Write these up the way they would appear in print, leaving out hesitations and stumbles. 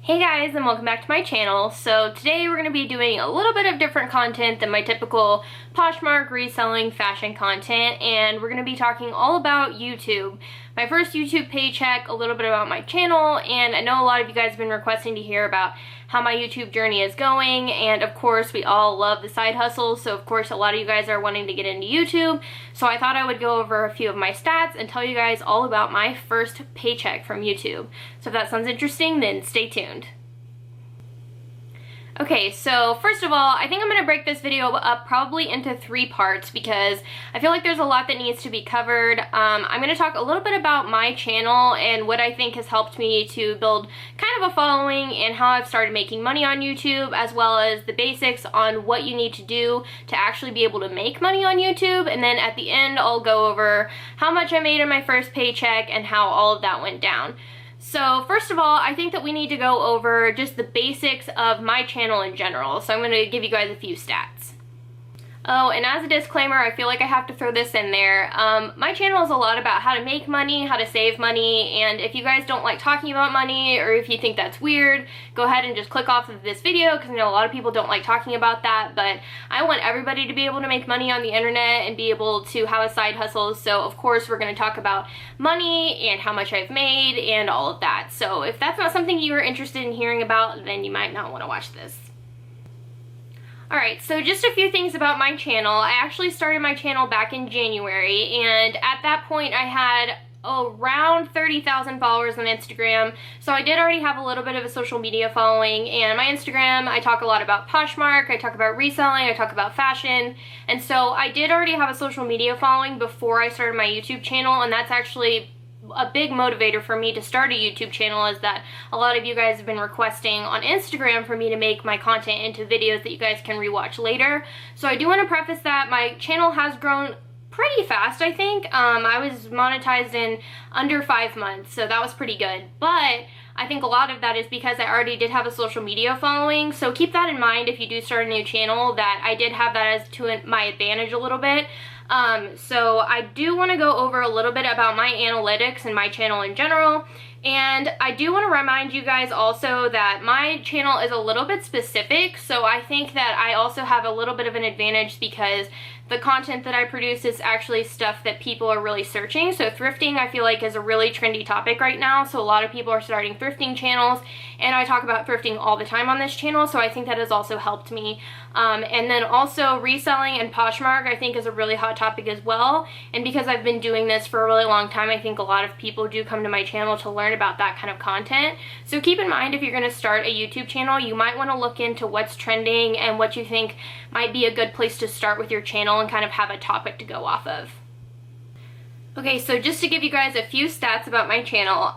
Hey guys, and welcome back to my channel. So today we're going to be doing a little bit of different content than my typical Poshmark reselling fashion content, and we're going to be talking all about YouTube. My first YouTube paycheck, a little bit about my channel, and I know a lot of you guys have been requesting to hear about how my YouTube journey is going, and of course we all love the side hustles, so of course a lot of you guys are wanting to get into YouTube, so I thought I would go over a few of my stats and tell you guys all about my first paycheck from YouTube. So if that sounds interesting, then stay tuned. Okay, so first of all, I think I'm going to break this video up probably into 3 parts because I feel like there's a lot that needs to be covered. I'm going to talk a little bit about my channel and what I think has helped me to build kind of a following and how I've started making money on YouTube, as well as the basics on what you need to do to actually be able to make money on YouTube. And then at the end, I'll go over how much I made in my first paycheck and how all of that went down. So first of all, I think that we need to go over just the basics of my channel in general. So I'm going to give you guys a few stats. Oh, and as a disclaimer, I feel like I have to throw this in there. My channel is a lot about how to make money, how to save money, and if you guys don't like talking about money, or if you think that's weird, go ahead and just click off of this video, because I know a lot of people don't like talking about that, but I want everybody to be able to make money on the internet and be able to have a side hustle. So of course we're going to talk about money and how much I've made and all of that. So if that's not something you are interested in hearing about, then you might not want to watch this. Alright, so just a few things about my channel. I actually started my channel back in January, and at that point I had around 30,000 followers on Instagram, so I did already have a little bit of a social media following. And my Instagram, I talk a lot about Poshmark, I talk about reselling, I talk about fashion, and so I did already have a social media following before I started my YouTube channel, and that's actually a big motivator for me to start a YouTube channel, is that a lot of you guys have been requesting on Instagram for me to make my content into videos that you guys can rewatch later. So I do want to preface that my channel has grown pretty fast, I think. I was monetized in under 5 months, so that was pretty good. But I think a lot of that is because I already did have a social media following, so keep that in mind if you do start a new channel, that I did have that as to my advantage a little bit. So I do want to go over a little bit about my analytics and my channel in general, and I do want to remind you guys also that my channel is a little bit specific, so I think that I also have a little bit of an advantage because the content that I produce is actually stuff that people are really searching. So thrifting, I feel like, is a really trendy topic right now, so a lot of people are starting thrifting channels, and I talk about thrifting all the time on this channel, so I think that has also helped me. And then also reselling and Poshmark, I think, is a really hot topic as well, and because I've been doing this for a really long time, I think a lot of people do come to my channel to learn about that kind of content. So keep in mind, if you're going to start a YouTube channel, you might want to look into what's trending and what you think might be a good place to start with your channel and kind of have a topic to go off of. Okay, so just to give you guys a few stats about my channel,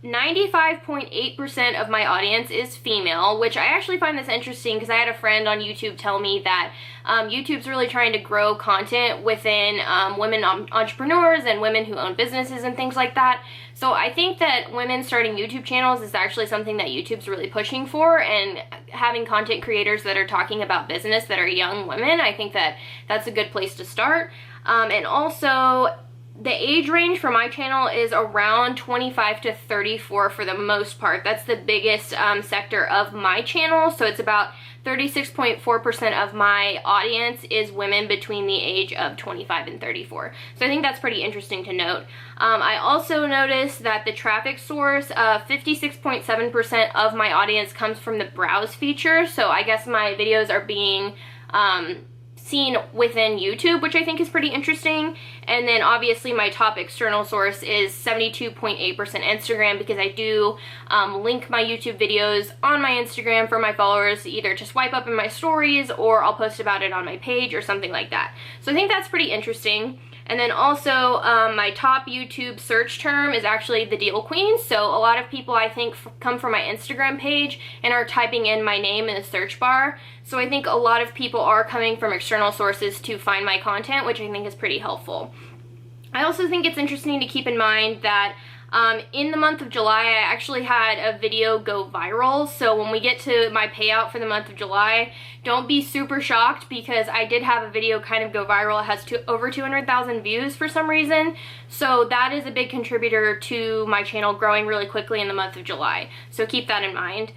95.8% of my audience is female, which I actually find this interesting because I had a friend on YouTube tell me that YouTube's really trying to grow content within women entrepreneurs and women who own businesses and things like that. So I think that women starting YouTube channels is actually something that YouTube's really pushing for, and having content creators that are talking about business that are young women, I think that that's a good place to start. And also, the age range for my channel is around 25 to 34 for the most part. That's the biggest sector of my channel, so it's about 36.4% of my audience is women between the age of 25 and 34. So I think that's pretty interesting to note. I also noticed that the traffic source, 56.7% of my audience comes from the browse feature, so I guess my videos are being seen within YouTube, which I think is pretty interesting. And then obviously my top external source is 72.8% Instagram, because I do link my YouTube videos on my Instagram for my followers either to swipe up in my stories, or I'll post about it on my page or something like that. So I think that's pretty interesting. And then also my top YouTube search term is actually the Deal Queen. So a lot of people, I think, come from my Instagram page and are typing in my name in the search bar. So I think a lot of people are coming from external sources to find my content, which I think is pretty helpful. I also think it's interesting to keep in mind that In the month of July, I actually had a video go viral, so when we get to my payout for the month of July, don't be super shocked because I did have a video kind of go viral. It has over 200,000 views for some reason, so that is a big contributor to my channel growing really quickly in the month of July, so keep that in mind.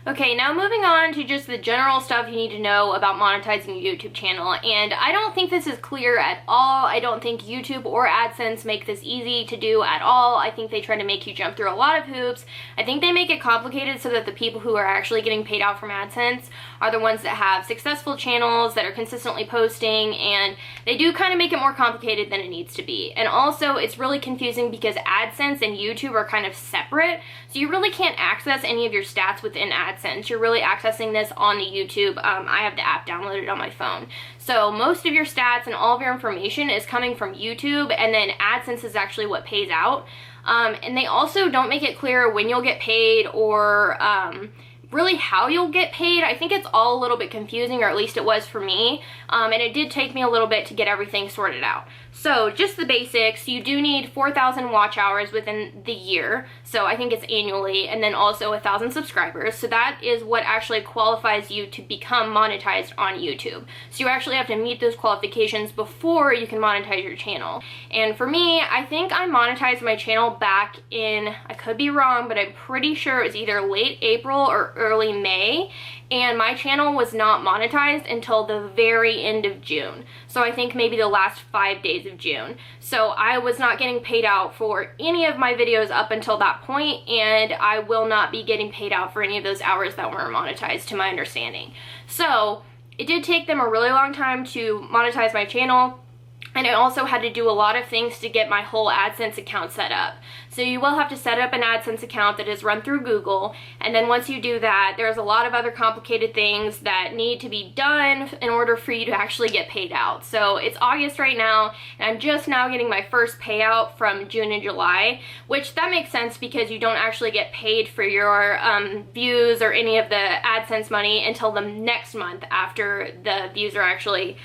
Okay, now moving on to just the general stuff you need to know about monetizing your YouTube channel, and I don't think this is clear at all. I don't think YouTube or AdSense make this easy to do at all. I think they try to make you jump through a lot of hoops. I think they make it complicated so that the people who are actually getting paid out from AdSense are the ones that have successful channels that are consistently posting, and they do kind of make it more complicated than it needs to be. And also, it's really confusing because AdSense and YouTube are kind of separate, so you really can't access any of your stats within AdSense. You're really accessing this on the YouTube. I have the app downloaded on my phone. So most of your stats and all of your information is coming from YouTube, and then AdSense is actually what pays out. And they also don't make it clear when you'll get paid or really how you'll get paid. I think it's all a little bit confusing, or at least it was for me, and it did take me a little bit to get everything sorted out. So just the basics, you do need 4,000 watch hours within the year, so I think it's annually, and then also 1,000 subscribers, so that is what actually qualifies you to become monetized on YouTube. So you actually have to meet those qualifications before you can monetize your channel. And for me, I think I monetized my channel back in, I could be wrong, but I'm pretty sure it was either late April or early May, and my channel was not monetized until the very end of June. So I think maybe the last 5 days of June. So I was not getting paid out for any of my videos up until that point, and I will not be getting paid out for any of those hours that weren't monetized, to my understanding. So it did take them a really long time to monetize my channel, and I also had to do a lot of things to get my whole AdSense account set up. So you will have to set up an AdSense account that is run through Google, and then once you do that, there's a lot of other complicated things that need to be done in order for you to actually get paid out. So it's August right now, and I'm just now getting my first payout from June and July, which that makes sense because you don't actually get paid for your views or any of the AdSense money until the next month after the views are actually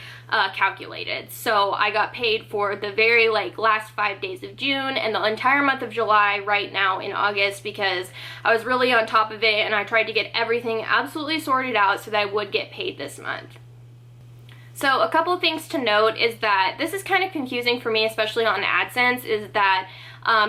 calculated. So I got paid for the very last 5 days of June and the entire month of July right now in August because I was really on top of it and I tried to get everything absolutely sorted out so that I would get paid this month. So a couple of things to note is that this is kind of confusing for me, especially on AdSense, is that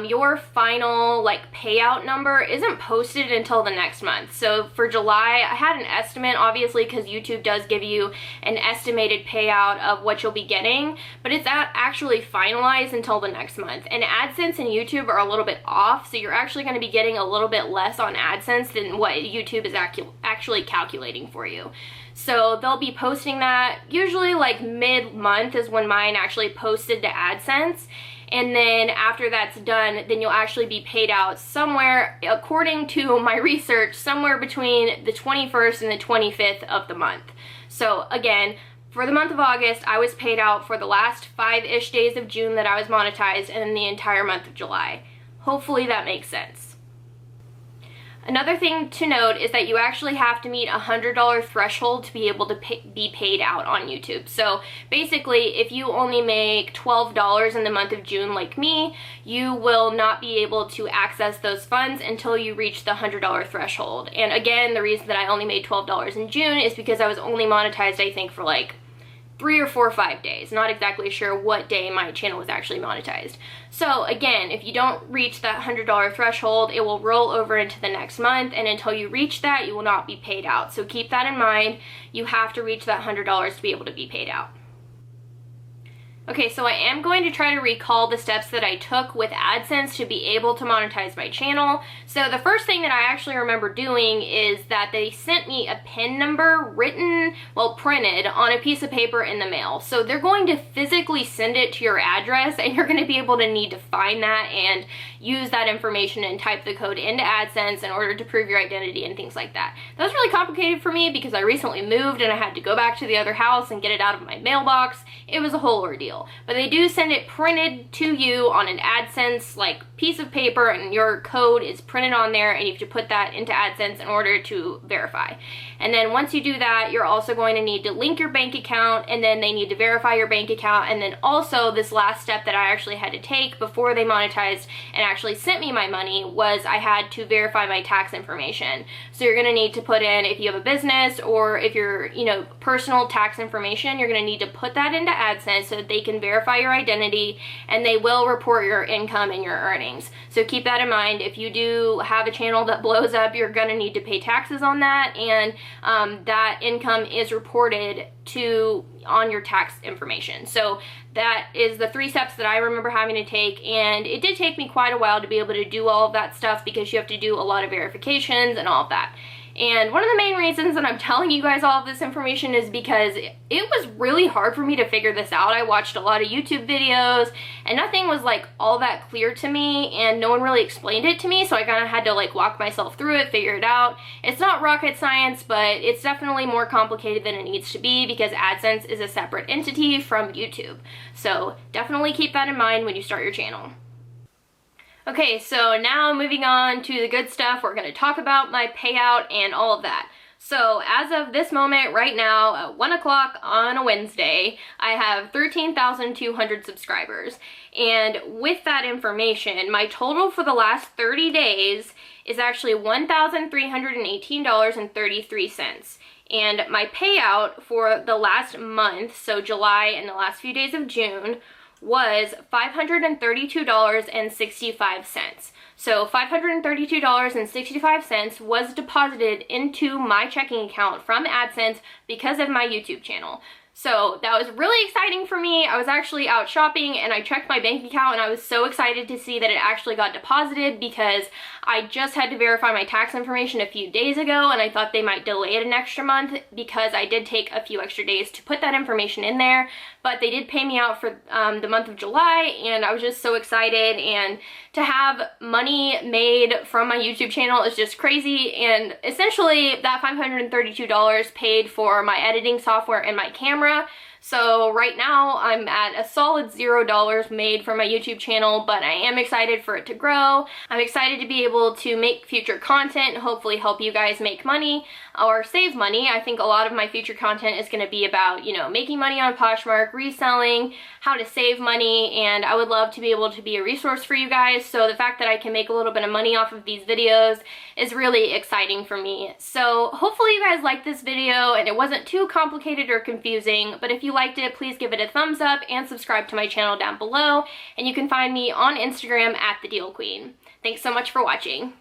your final payout number isn't posted until the next month. So for July, I had an estimate, obviously, because YouTube does give you an estimated payout of what you'll be getting, but it's not actually finalized until the next month. And AdSense and YouTube are a little bit off, so you're actually going to be getting a little bit less on AdSense than what YouTube is actually calculating for you. So they'll be posting that usually mid-month is when mine actually posted to AdSense. And then after that's done, then you'll actually be paid out somewhere, according to my research, somewhere between the 21st and the 25th of the month. So again, for the month of August, I was paid out for the last 5-ish days of June that I was monetized, and then the entire month of July. Hopefully that makes sense. Another thing to note is that you actually have to meet a $100 threshold to be able to be paid out on YouTube. So basically, if you only make $12 in the month of June like me, you will not be able to access those funds until you reach the $100 threshold. And again, the reason that I only made $12 in June is because I was only monetized, I think, for 3 or 4 or 5 days. Not exactly sure what day my channel was actually monetized. So again, if you don't reach that $100 threshold, it will roll over into the next month, and until you reach that, you will not be paid out. So keep that in mind. You have to reach that $100 to be able to be paid out. Okay, so I am going to try to recall the steps that I took with AdSense to be able to monetize my channel. So the first thing that I actually remember doing is that they sent me a PIN number printed on a piece of paper in the mail. So they're going to physically send it to your address, and you're going to be able to need to find that and use that information and type the code into AdSense in order to prove your identity and things like that. That was really complicated for me because I recently moved and I had to go back to the other house and get it out of my mailbox. It was a whole ordeal. But they do send it printed to you on an AdSense piece of paper and your code is printed on there, and you have to put that into AdSense in order to verify. And then once you do that, you're also going to need to link your bank account, and then they need to verify your bank account. And then also this last step that I actually had to take before they monetized and actually sent me my money was I had to verify my tax information. So you're going to need to put in, if you have a business or if you're, personal tax information, you're going to need to put that into AdSense so that they can verify your identity, and they will report your income and your earnings. So keep that in mind. If you do have a channel that blows up, you're going to need to pay taxes on that, and that income is reported on your tax information. So that is the 3 steps that I remember having to take, and it did take me quite a while to be able to do all of that stuff because you have to do a lot of verifications and all of that. And one of the main reasons that I'm telling you guys all of this information is because it was really hard for me to figure this out. I watched a lot of YouTube videos and nothing was like all that clear to me, and no one really explained it to me, so I kind of had to like walk myself through it, figure it out. It's not rocket science, but it's definitely more complicated than it needs to be because AdSense is a separate entity from YouTube. So definitely keep that in mind when you start your channel. Okay, so now moving on to the good stuff, we're going to talk about my payout and all of that. So as of this moment right now, at 1 o'clock on a Wednesday, I have 13,200 subscribers. And with that information, my total for the last 30 days is actually $1,318.33. And my payout for the last month, so July and the last few days of June, was $532.65. So $532.65 was deposited into my checking account from AdSense because of my YouTube channel. So that was really exciting for me. I was actually out shopping and I checked my bank account, and I was so excited to see that it actually got deposited because I just had to verify my tax information a few days ago, and I thought they might delay it an extra month because I did take a few extra days to put that information in there. But they did pay me out for the month of July, and I was just so excited. And to have money made from my YouTube channel is just crazy. And essentially that $532 paid for my editing software and my camera. So right now I'm at a solid $0 made from my YouTube channel, but I am excited for it to grow. I'm excited to be able to make future content, hopefully help you guys make money or save money. I think a lot of my future content is going to be about, making money on Poshmark, reselling, how to save money, and I would love to be able to be a resource for you guys. So the fact that I can make a little bit of money off of these videos is really exciting for me. So hopefully you guys liked this video and it wasn't too complicated or confusing, but if you liked it, please give it a thumbs up and subscribe to my channel down below, and you can find me on Instagram at The Deal Queen. Thanks so much for watching.